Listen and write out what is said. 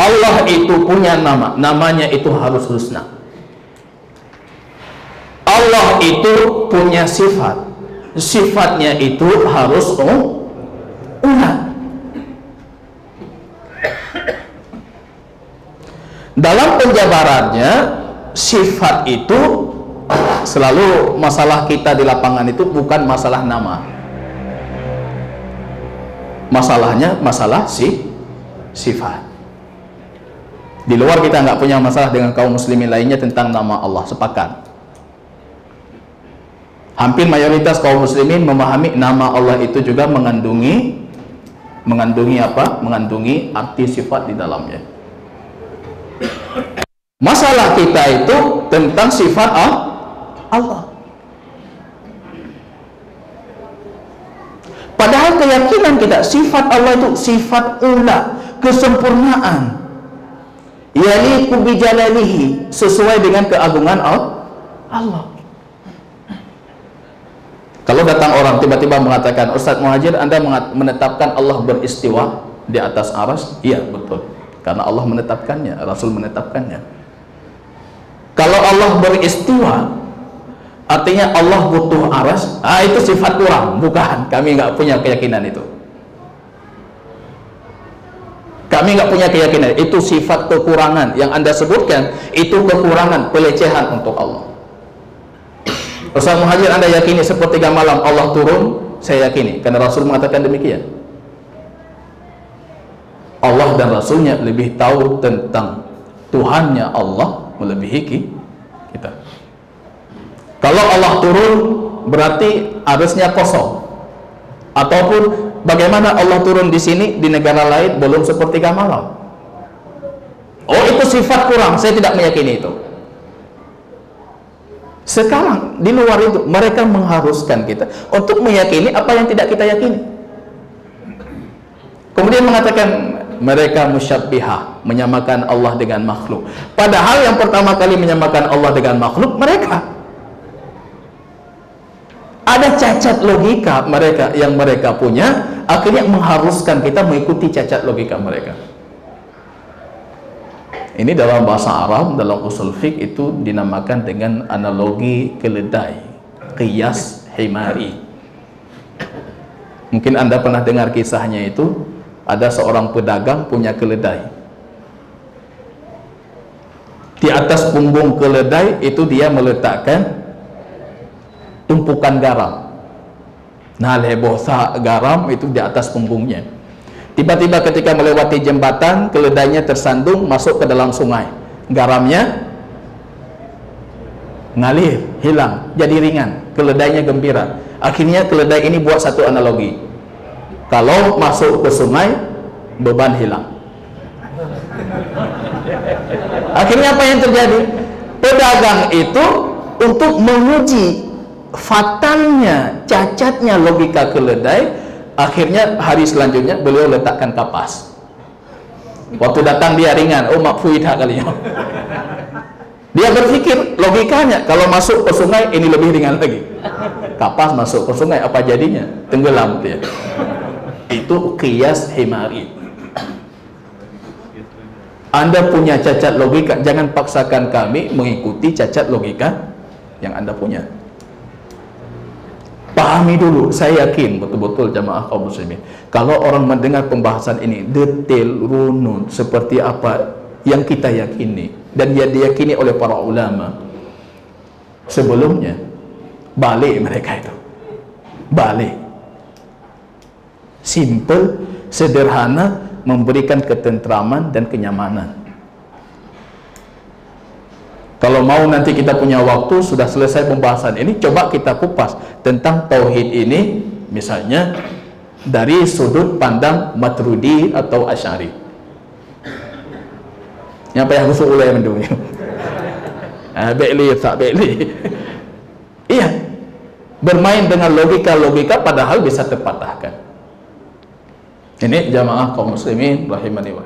Allah itu punya nama, namanya itu harus husna. Allah itu punya sifat, sifatnya itu harus una. Dalam penjabarannya, sifat itu selalu masalah kita di lapangan itu bukan masalah nama. Masalahnya masalah sifat. Di luar kita nggak punya masalah dengan kaum muslimin lainnya tentang nama Allah, sepakat. Hampir mayoritas kaum muslimin memahami nama Allah itu juga mengandungi apa? Mengandungi arti sifat di dalamnya. Masalah kita itu tentang sifat Allah. Padahal keyakinan kita sifat Allah itu sifat ula, kesempurnaan. Yaliqu bi jalalihi, sesuai dengan keagungan Allah. Kalau datang orang tiba-tiba mengatakan, Ustadz Muhajir, Anda menetapkan Allah beristiwa di atas arsy? Iya, betul. Karena Allah menetapkannya, Rasul menetapkannya. Kalau Allah beristiwa, artinya Allah butuh arsy, itu sifat kurang. Bukan, kami nggak punya keyakinan itu. Kami nggak punya keyakinan, itu sifat kekurangan. Yang Anda sebutkan, itu kekurangan, pelecehan untuk Allah. Ustaz Muhajir, Anda yakini sepertiga malam Allah turun? Saya yakini, karena Rasul mengatakan demikian. Allah dan Rasulnya lebih tahu tentang Tuhannya Allah melebihi kita. Kalau Allah turun berarti arusnya kosong. Ataupun bagaimana Allah turun di sini, di negara lain belum sepertiga malam. Oh, itu sifat kurang, saya tidak meyakini itu. Sekarang di luar itu mereka mengharuskan kita untuk meyakini apa yang tidak kita yakini. Kemudian mengatakan mereka musyabbihah, menyamakan Allah dengan makhluk. Padahal yang pertama kali menyamakan Allah dengan makhluk mereka. Ada cacat logika mereka yang mereka punya, akhirnya mengharuskan kita mengikuti cacat logika mereka. Ini dalam bahasa Arab, dalam usul fiqh itu dinamakan dengan analogi keledai, qiyas himari. Mungkin Anda pernah dengar kisahnya itu, ada seorang pedagang punya keledai. Di atas punggung keledai itu dia meletakkan tumpukan garam. Nah, lebosa garam itu di atas punggungnya. Tiba-tiba ketika melewati jembatan, keledainya tersandung masuk ke dalam sungai. Garamnya ngalir, hilang, jadi ringan. Keledainya gembira. Akhirnya keledai ini buat satu analogi. Kalau masuk ke sungai, beban hilang. Akhirnya apa yang terjadi? Pedagang itu untuk menguji fatalnya, cacatnya logika keledai, akhirnya hari selanjutnya beliau letakkan kapas. Waktu datang dia ringan, oh makfuidah kali ya. Dia berpikir logikanya kalau masuk ke sungai ini lebih ringan lagi. Kapas masuk ke sungai apa jadinya? Tenggelam dia. Itu qiyas himari. Anda punya cacat logika, jangan paksakan kami mengikuti cacat logika yang Anda punya. Pahami dulu, saya yakin betul-betul jamaah kaum muslimin, kalau orang mendengar pembahasan ini detail, runut, seperti apa yang kita yakini dan yang diyakini oleh para ulama sebelumnya, balik mereka itu, balik, simple, sederhana, memberikan ketentraman dan kenyamanan. Kalau mau nanti kita punya waktu, sudah selesai pembahasan ini, coba kita kupas tentang tauhid ini, misalnya dari sudut pandang Maturidi atau Asy'ari. Yang payah busuk ulai mendunya. Beli tak beli. Iya. Bermain dengan logika-logika padahal bisa terpatahkan. Ini jamaah kaum muslimin rahimani wa